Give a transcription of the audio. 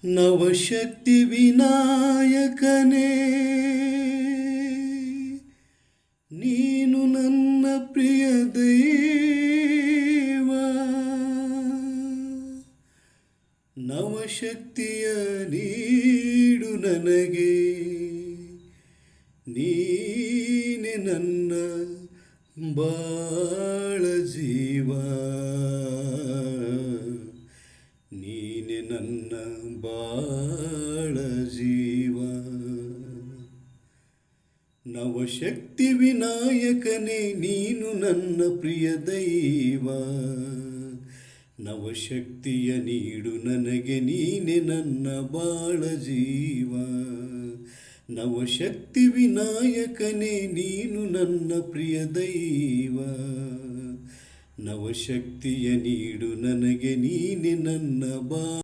ನವಶಕ್ತಿ ವಿನಾಯಕನೇ, ನೀನು ನನ್ನ ಪ್ರಿಯ ದೈವ. ನವಶಕ್ತಿಯ ನೀಡು ನನಗೆ, ನೀನೆ ನನ್ನ ಬಾಳ ಜೀವ. ನೀನೆ ನನ್ನ ಬಾಳ ಜೀವ. ನವಶಕ್ತಿ ವಿನಾಯಕನೇ, ನೀನು ನನ್ನ ಪ್ರಿಯ ದೈವ. ನವಶಕ್ತಿಯ ನೀಡು ನನಗೆ, ನೀನೆ ನನ್ನ ಬಾಳ ಜೀವ. ನವಶಕ್ತಿ ವಿನಾಯಕನೇ, ನೀನು ನನ್ನ ಪ್ರಿಯ ದೈವ. ನವಶಕ್ತಿಯ ನೀಡು ನನಗೆ, ನೀನೆ ನನ್ನ